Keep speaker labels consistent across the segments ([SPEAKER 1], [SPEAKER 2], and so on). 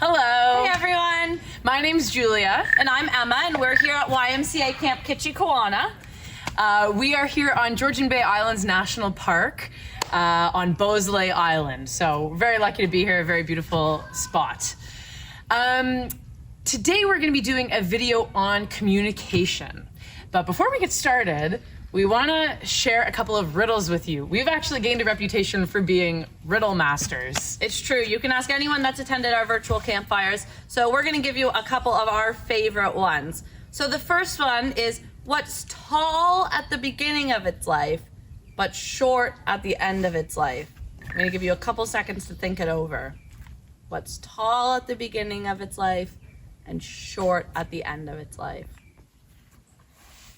[SPEAKER 1] Hello.
[SPEAKER 2] Hey everyone.
[SPEAKER 1] My name's Julia.
[SPEAKER 2] And I'm Emma, and we're here at YMCA Camp Kitchikawana.
[SPEAKER 1] We are here on Georgian Bay Islands National Park on Beausoleil Island. So we're very lucky to be here, a very beautiful spot. Today we're going to be doing a video on communication. But before we get started, we want to share a couple of riddles with you. We've actually gained a reputation for being riddle masters.
[SPEAKER 2] It's true. You can ask anyone that's attended our virtual campfires. So we're going to give you a couple of our favorite ones. So the first one is, what's tall at the beginning of its life, but short at the end of its life? I'm going to give you a couple seconds to think it over. What's tall at the beginning of its life and short at the end of its life?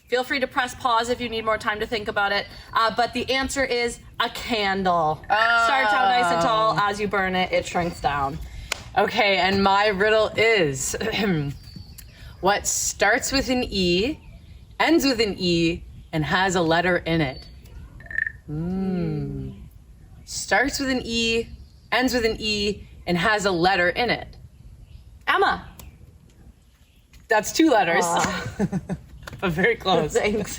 [SPEAKER 2] Feel free to press pause if you need more time to think about it. But the answer is a candle. Starts out nice and tall. As you burn it, it shrinks down.
[SPEAKER 1] Okay, and my riddle is, what starts with an E, ends with an E, and has a letter in it? Starts with an E, ends with an E, and has a letter in it.
[SPEAKER 2] Emma.
[SPEAKER 1] That's two letters. But very close.
[SPEAKER 2] Thanks.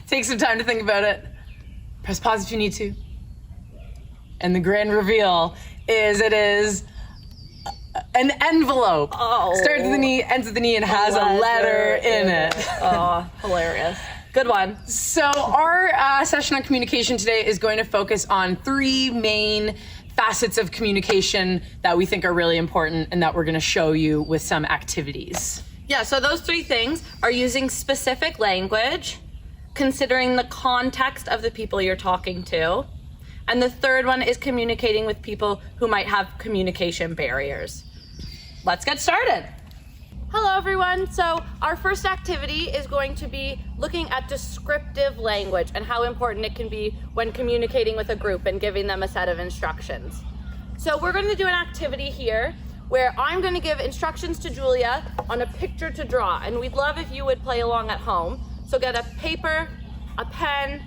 [SPEAKER 1] Take some time to think about it. Press pause if you need to. And the grand reveal is it is an envelope.
[SPEAKER 2] Oh.
[SPEAKER 1] Starts with an E, ends with an E, and has a letter in it.
[SPEAKER 2] Oh, hilarious. Good one.
[SPEAKER 1] So our session on communication today is going to focus on three main facets of communication that we think are really important and that we're going to show you with some activities.
[SPEAKER 2] Yeah, so those three things are using specific language, considering the context of the people you're talking to, and the third one is communicating with people who might have communication barriers. Let's get started. Hello everyone. So our first activity is going to be looking at descriptive language and how important it can be when communicating with a group and giving them a set of instructions. So we're going to do an activity here where I'm going to give instructions to Julia on a picture to draw, and we'd love if you would play along at home. So get a paper, a pen,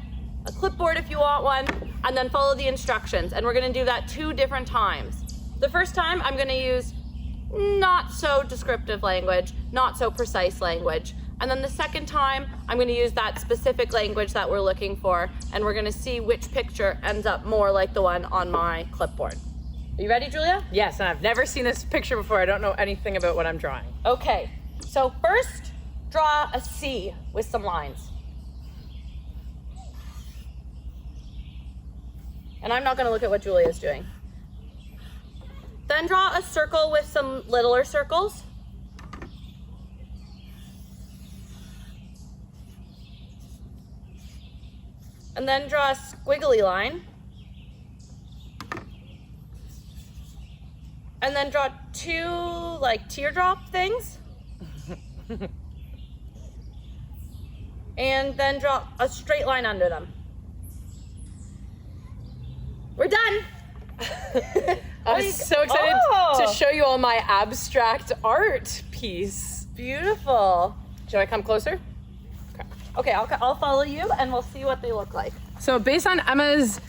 [SPEAKER 2] a clipboard if you want one, and then follow the instructions. And we're going to do that 2 different times. The first time I'm going to use not so descriptive language, not so precise language. And then the second time I'm going to use that specific language that we're looking for, and we're going to see which picture ends up more like the one on my clipboard. Are you ready, Julia?
[SPEAKER 1] Yes, and I've never seen this picture before. I don't know anything about what I'm drawing.
[SPEAKER 2] Okay, so first, draw a C with some lines. And I'm not going to look at what Julia's doing. Then draw a circle with some littler circles. And then draw a squiggly line. And then draw 2 like teardrop things. And then draw a straight line under them. We're done.
[SPEAKER 1] I'm so excited to show you all my abstract art piece.
[SPEAKER 2] Beautiful.
[SPEAKER 1] Should I come closer?
[SPEAKER 2] Okay, I'll follow you and we'll see what they look like.
[SPEAKER 1] So based on Emma's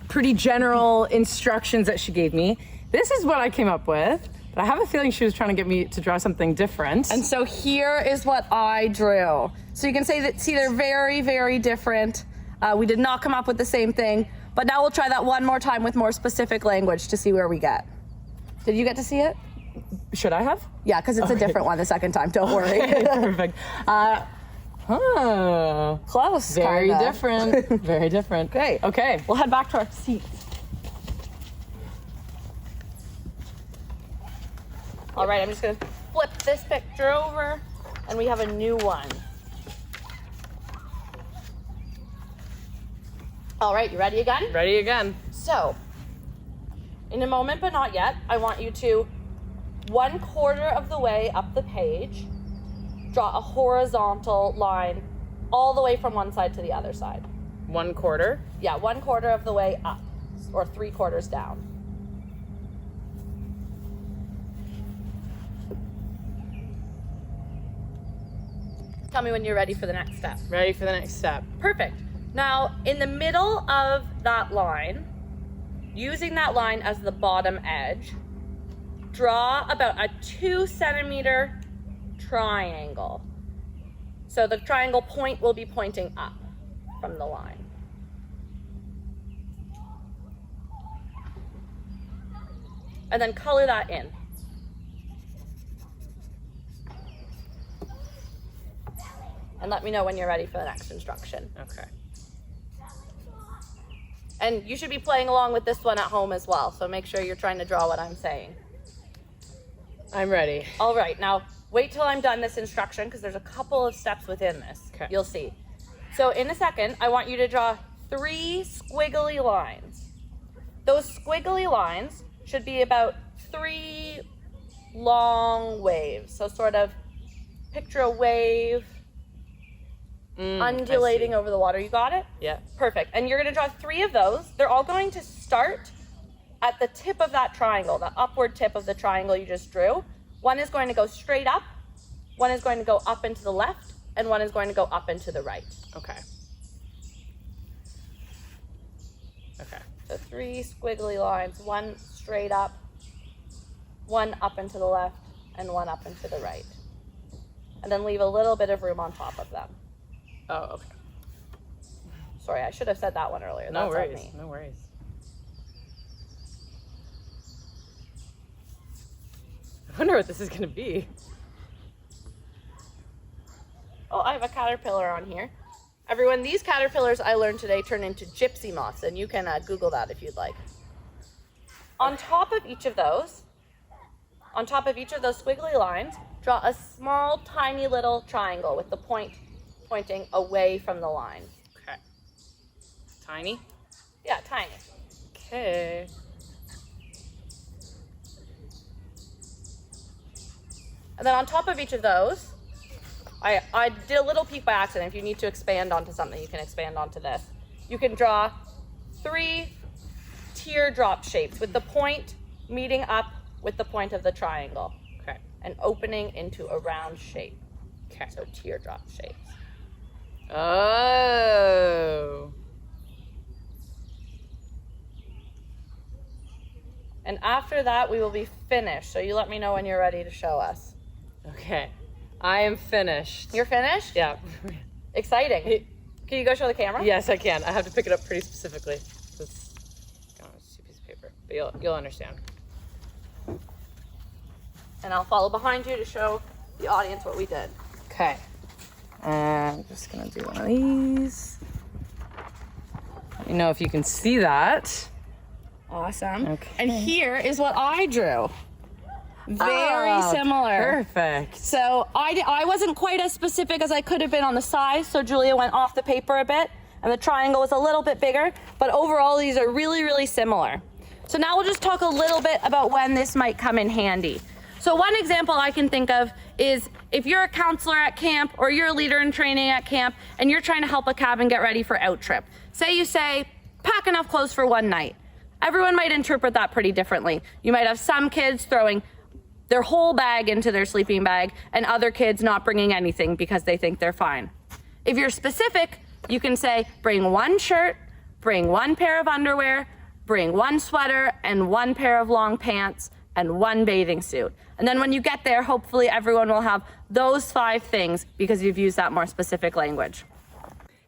[SPEAKER 1] pretty general instructions that she gave me, this is what I came up with, but I have a feeling she was trying to get me to draw something different.
[SPEAKER 2] And so here is what I drew. So you can see they're very, very different. We did not come up with the same thing, but now we'll try that one more time with more specific language to see where we get. Did you get to see it?
[SPEAKER 1] Should I have?
[SPEAKER 2] Yeah, because it's a different one the second time, don't worry.
[SPEAKER 1] Okay, perfect.
[SPEAKER 2] Close,
[SPEAKER 1] Very
[SPEAKER 2] kinda.
[SPEAKER 1] different, very different.
[SPEAKER 2] Great.
[SPEAKER 1] Okay,
[SPEAKER 2] We'll head back to our seats. All right, I'm just gonna flip this picture over and we have a new one. All right, you ready again?
[SPEAKER 1] ready again.
[SPEAKER 2] So, in a moment but not yet, I want you to 1/4 of the way up the page, draw a horizontal line all the way from one side to the other side.
[SPEAKER 1] 1/4.
[SPEAKER 2] Yeah, 1/4 of the way up, or 3/4 down. Tell me when you're ready for the next step.
[SPEAKER 1] Ready for the next step.
[SPEAKER 2] Perfect. Now, in the middle of that line, using that line as the bottom edge, draw about a 2-centimeter triangle. So the triangle point will be pointing up from the line. And then color that in. And let me know when you're ready for the next instruction.
[SPEAKER 1] Okay.
[SPEAKER 2] And you should be playing along with this one at home as well, so make sure you're trying to draw what I'm saying.
[SPEAKER 1] I'm ready.
[SPEAKER 2] All right, now wait till I'm done this instruction because there's a couple of steps within this.
[SPEAKER 1] Okay.
[SPEAKER 2] You'll see. So in a second, I want you to draw 3 squiggly lines. Those squiggly lines should be about 3 long waves. So sort of picture a wave undulating over the water. You got it?
[SPEAKER 1] Yeah.
[SPEAKER 2] Perfect. And you're going to draw 3 of those. They're all going to start at the tip of that triangle, the upward tip of the triangle you just drew. One is going to go straight up, one is going to go up and to the left, and one is going to go up and to the right.
[SPEAKER 1] Okay. Okay.
[SPEAKER 2] So 3 squiggly lines, one straight up, one up and to the left, and one up and to the right. And then leave a little bit of room on top of them.
[SPEAKER 1] Oh, okay.
[SPEAKER 2] Sorry, I should have said that one earlier.
[SPEAKER 1] No
[SPEAKER 2] That's on
[SPEAKER 1] worries.
[SPEAKER 2] me.
[SPEAKER 1] No worries. I wonder what this is going to be.
[SPEAKER 2] Oh, I have a caterpillar on here. Everyone, these caterpillars I learned today turn into gypsy moths, and you can Google that if you'd like. On top of each of those squiggly lines, draw a small, tiny little triangle with the point pointing away from the line.
[SPEAKER 1] Okay. Tiny?
[SPEAKER 2] Yeah, tiny.
[SPEAKER 1] Okay.
[SPEAKER 2] And then on top of each of those, I did a little peek by accident. If you need to expand onto something, you can expand onto this. You can draw 3 teardrop shapes with the point meeting up with the point of the triangle.
[SPEAKER 1] Okay.
[SPEAKER 2] And opening into a round shape.
[SPEAKER 1] Okay.
[SPEAKER 2] So teardrop shapes.
[SPEAKER 1] Oh.
[SPEAKER 2] And after that, we will be finished. So you let me know when you're ready to show us.
[SPEAKER 1] Okay. I am finished.
[SPEAKER 2] You're finished?
[SPEAKER 1] Yeah.
[SPEAKER 2] Exciting. Can you go show the camera?
[SPEAKER 1] Yes, I can. I have to pick it up pretty specifically. It's a piece of paper, but you'll understand.
[SPEAKER 2] And I'll follow behind you to show the audience what we did.
[SPEAKER 1] Okay. I'm just gonna do one of these. Let me know if you can see that.
[SPEAKER 2] Awesome.
[SPEAKER 1] Okay.
[SPEAKER 2] And here is what I drew. Very similar.
[SPEAKER 1] Perfect.
[SPEAKER 2] So I wasn't quite as specific as I could have been on the size, so Julia went off the paper a bit, and the triangle was a little bit bigger, but overall these are really, really similar. So now we'll just talk a little bit about when this might come in handy. So one example I can think of is if you're a counselor at camp or you're a leader in training at camp and you're trying to help a cabin get ready for out trip. Say you say, pack enough clothes for one night. Everyone might interpret that pretty differently. You might have some kids throwing their whole bag into their sleeping bag and other kids not bringing anything because they think they're fine. If you're specific, you can say, bring 1 shirt, bring 1 pair of underwear, bring 1 sweater and 1 pair of long pants and 1 bathing suit. And then when you get there, hopefully everyone will have those 5 things because you've used that more specific language.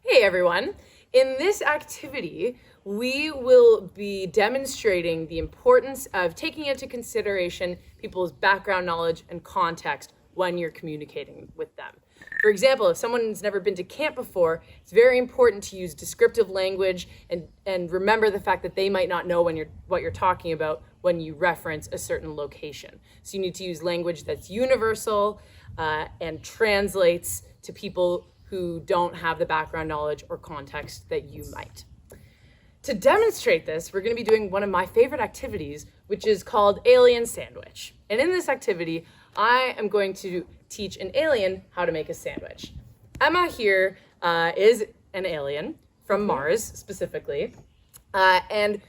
[SPEAKER 1] Hey everyone. In this activity, we will be demonstrating the importance of taking into consideration people's background knowledge and context when you're communicating with them. For example, if someone's never been to camp before, it's very important to use descriptive language and remember the fact that they might not know what you're talking about when you reference a certain location. So you need to use language that's universal and translates to people who don't have the background knowledge or context that you might. To demonstrate this, we're going to be doing one of my favorite activities, which is called Alien Sandwich. And in this activity, I am going to teach an alien how to make a sandwich. Emma here is an alien from Mars, specifically. And,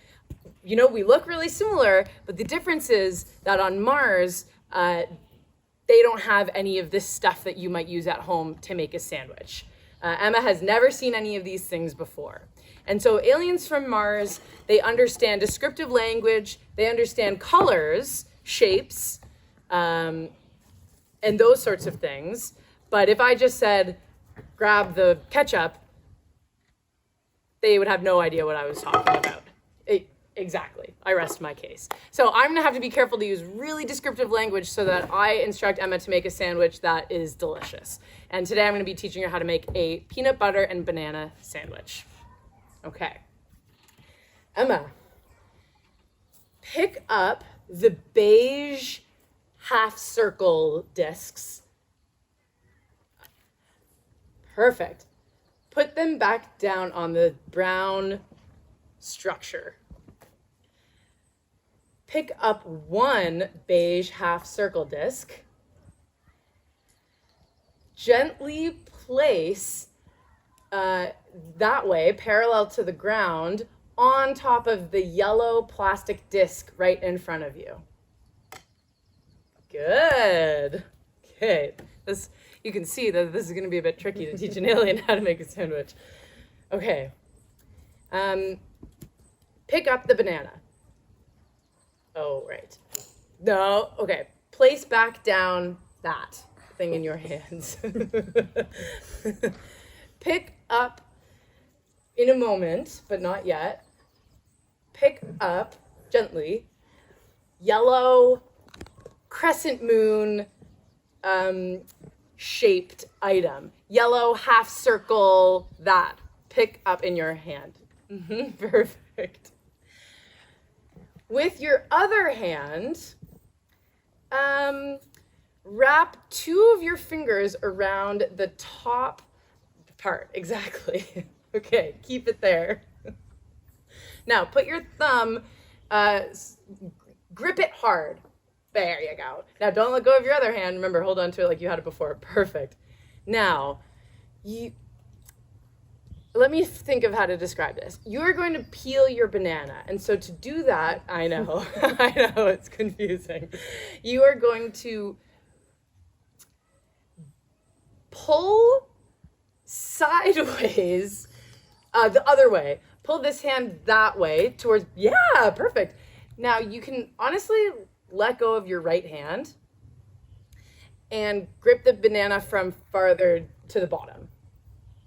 [SPEAKER 1] you know, we look really similar, but the difference is that on Mars, they don't have any of this stuff that you might use at home to make a sandwich. Emma has never seen any of these things before. And so aliens from Mars, they understand descriptive language, they understand colors, shapes, and those sorts of things. But if I just said, grab the ketchup, they would have no idea what I was talking about. Exactly. I rest my case. So I'm going to have to be careful to use really descriptive language so that I instruct Emma to make a sandwich that is delicious. And today I'm going to be teaching her how to make a peanut butter and banana sandwich. Okay. Emma, pick up the beige half circle discs. Perfect. Put them back down on the brown structure. Pick up one beige half circle disc. Gently place that way, parallel to the ground, on top of the yellow plastic disc right in front of you. Good. Okay. You can see that this is going to be a bit tricky to teach an alien how to make a sandwich. Okay. Pick up the banana. Oh, right. No, okay. Place back down that thing in your hands. Pick up, in a moment, but not yet, pick up, gently, yellow crescent moon shaped item. Yellow half circle, that. Pick up in your hand. Perfect. With your other hand, wrap two of your fingers around the top part. Exactly. Okay, keep it there. Now, put your thumb, grip it hard. There you go. Now, don't let go of your other hand. Remember, hold on to it like you had it before. Perfect. Now, let me think of how to describe this. You're going to peel your banana. And so to do that, I know, I know it's confusing. You are going to pull sideways, the other way. Pull this hand that way towards, yeah, perfect. Now you can honestly let go of your right hand and grip the banana from farther to the bottom.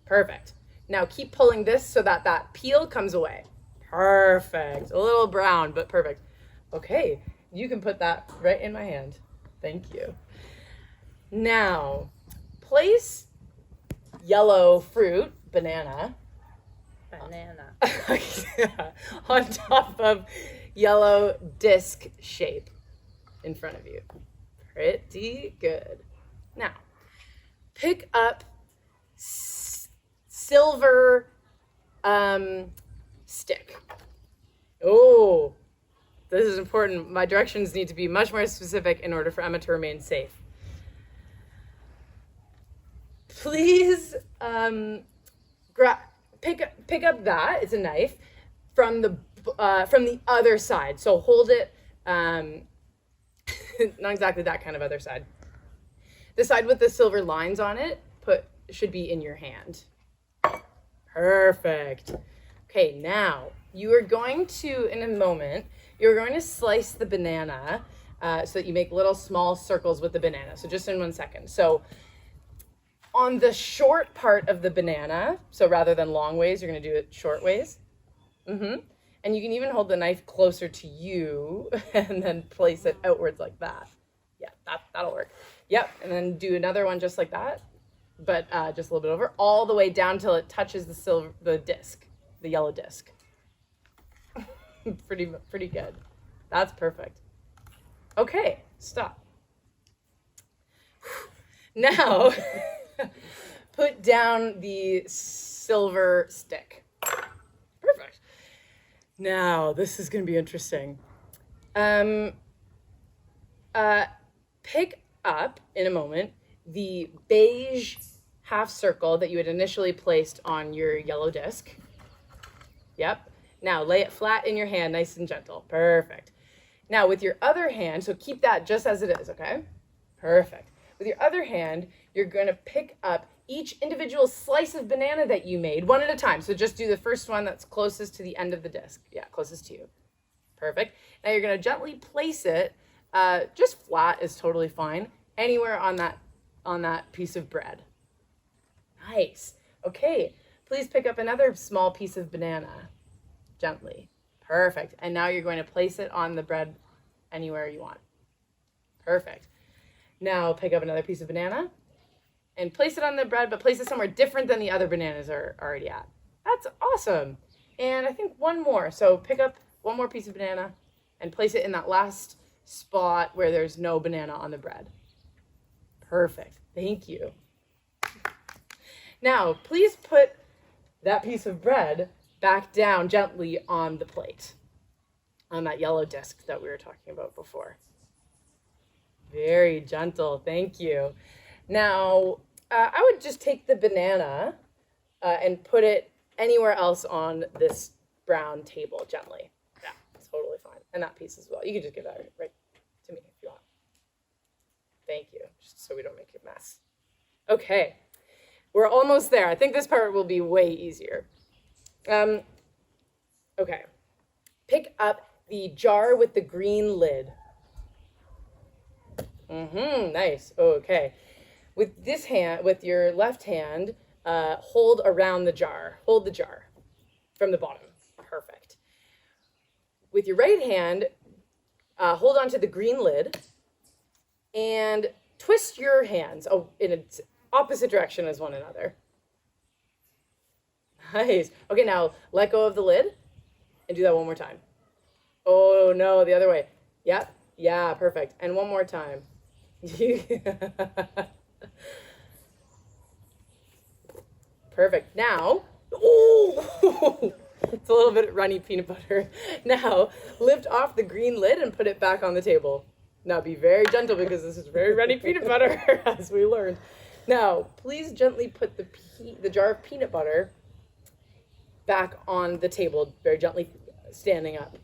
[SPEAKER 1] Perfect. Now keep pulling this so that that peel comes away. Perfect. A little brown, but perfect. Okay, you can put that right in my hand. Thank you. Now, place yellow fruit, banana, on top of yellow disc shape in front of you. Pretty good. Now, pick up silver stick. Oh, this is important. My directions need to be much more specific in order for Emma to remain safe. Please pick up that, it's a knife, from the other side. So hold it, not exactly that kind of other side. The side with the silver lines on it should be in your hand. Perfect. Okay, now you are going to, in a moment, you're going to slice the banana so that you make little small circles with the banana. So just in 1 second. So on the short part of the banana, so rather than long ways, you're going to do it short ways. And you can even hold the knife closer to you and then place it outwards like that. Yeah, that'll work. Yep, and then do another one just like that, but just a little bit over, all the way down till it touches the disc, the yellow disc. Pretty good. That's perfect. Okay, stop. Now, put down the silver stick. Perfect. Now, this is going to be interesting. Pick up, in a moment, the beige half circle that you had initially placed on your yellow disc. Yep. Now, lay it flat in your hand, nice and gentle. Perfect. Now, with your other hand, so keep that just as it is, okay? Perfect. With your other hand, you're going to pick up each individual slice of banana that you made, one at a time. So just do the first one that's closest to the end of the disc. Yeah, closest to you. Perfect. Now you're going to gently place it Just flat is totally fine. Anywhere on that piece of bread. Nice. Okay, please pick up another small piece of banana, gently. Perfect. And now you're going to place it on the bread anywhere you want. Perfect. Now pick up another piece of banana and place it on the bread, but place it somewhere different than the other bananas are already at. That's awesome. And I think one more. So pick up one more piece of banana and place it in that last spot where there's no banana on the bread. Perfect. Thank you. Now, please put that piece of bread back down gently on the plate, on that yellow disc that we were talking about before. Very gentle. Thank you. Now, I would just take the banana and put it anywhere else on this brown table gently. Yeah, it's totally fine. And that piece as well. You can just give that right to me if you want. Thank you, just so we don't make a mess. Okay, we're almost there. I think this part will be way easier. Okay, pick up the jar with the green lid. Nice. Okay. With this hand, with your left hand, hold around the jar. Hold the jar from the bottom. Perfect. With your right hand, hold on to the green lid and twist your hands in an opposite direction as one another. Nice. Okay, now let go of the lid and do that one more time. Oh no, the other way. Yep. Yeah, perfect. And one more time. Perfect. Now, oh, it's a little bit runny peanut butter. Now, lift off the green lid and put it back on the table. Now, be very gentle because this is very runny peanut butter, as we learned. Now, please gently put the jar of peanut butter back on the table, very gently standing up.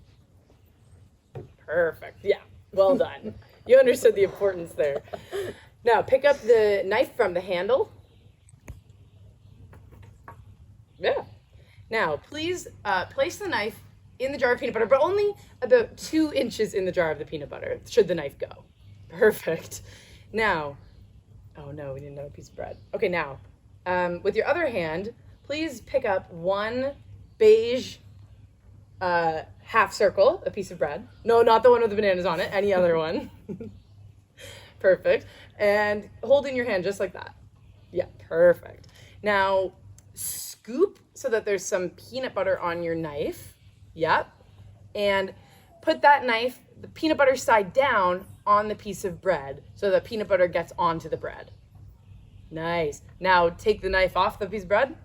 [SPEAKER 1] Perfect. Yeah, well done. You understood the importance there. Now, pick up the knife from the handle. Yeah. Now, please place the knife in the jar of peanut butter, but only about 2 inches in the jar of the peanut butter, should the knife go. Perfect. Now, oh no, we need another piece of bread. Okay, now, with your other hand, please pick up one beige half circle, a piece of bread. No, not the one with the bananas on it, any other one. Perfect. And hold in your hand just like that. Yeah, perfect. Now, scoop so that there's some peanut butter on your knife. Yep. And put that knife, the peanut butter side down, on the piece of bread so the peanut butter gets onto the bread. Nice. Now, take the knife off the piece of bread.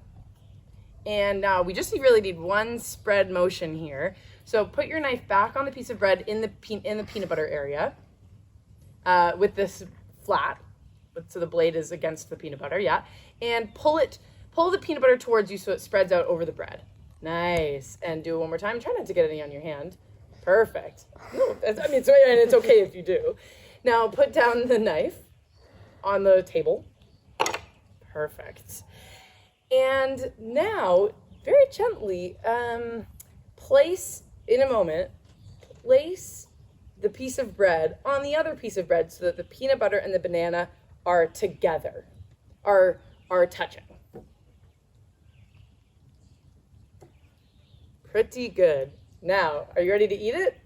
[SPEAKER 1] And now we just really need one spread motion here. So put your knife back on the piece of bread in the peanut butter area with this flat, so the blade is against the peanut butter, yeah. And pull the peanut butter towards you so it spreads out over the bread. Nice. And do it one more time. Try not to get any on your hand. Perfect. No, it's okay if you do. Now put down the knife on the table. Perfect. And now, very gently, place the piece of bread on the other piece of bread so that the peanut butter and the banana are together, are touching. Pretty good. Now, are you ready to eat it?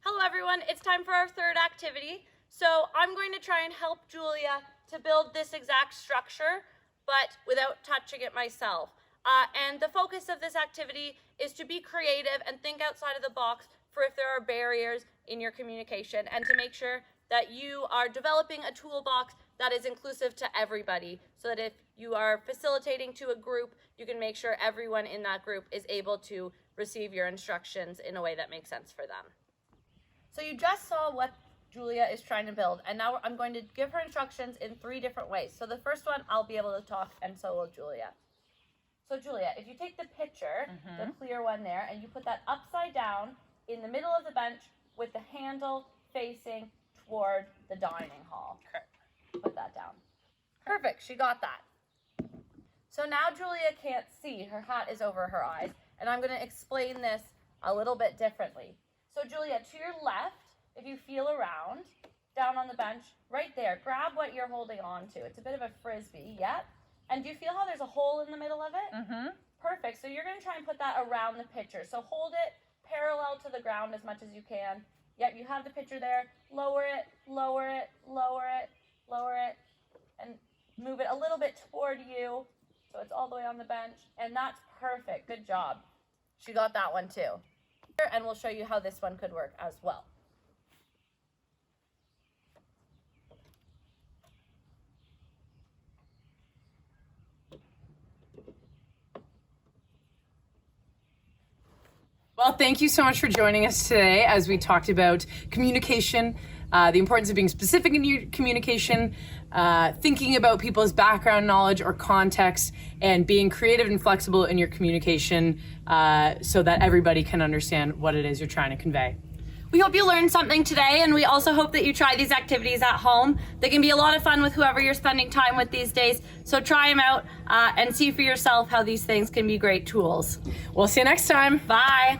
[SPEAKER 2] Hello everyone, it's time for our third activity. So I'm going to try and help Julia to build this exact structure, but without touching it myself. And the focus of this activity is to be creative and think outside of the box for if there are barriers in your communication, and to make sure that you are developing a toolbox that is inclusive to everybody, so that if you are facilitating to a group, you can make sure everyone in that group is able to receive your instructions in a way that makes sense for them. So you just saw what Julia is trying to build, and now I'm going to give her instructions in 3 different ways. So the first one, I'll be able to talk, and so will Julia. So Julia, if you take the picture, the clear one there, and you put that upside down in the middle of the bench with the handle facing toward the dining hall. Put that down. Perfect, she got that. So now Julia can't see, her hat is over her eyes, and I'm going to explain this a little bit differently. So Julia, to your left if you feel around, down on the bench, right there, grab what you're holding on to. It's a bit of a frisbee, yep. And do you feel how there's a hole in the middle of it?
[SPEAKER 1] Mm-hmm.
[SPEAKER 2] Perfect. So you're going to try and put that around the pitcher. So hold it parallel to the ground as much as you can. Yep, you have the pitcher there. Lower it, lower it, lower it, lower it, and move it a little bit toward you so it's all the way on the bench. And that's perfect. Good job. She got that one too. And we'll show you how this one could work as well.
[SPEAKER 1] Well, thank you so much for joining us today as we talked about communication, the importance of being specific in your communication, thinking about people's background knowledge or context, and being creative and flexible in your communication so that everybody can understand what it is you're trying to convey.
[SPEAKER 2] We hope you learned something today, and we also hope that you try these activities at home. They can be a lot of fun with whoever you're spending time with these days, so try them out and see for yourself how these things can be great tools.
[SPEAKER 1] We'll see you next time.
[SPEAKER 2] Bye.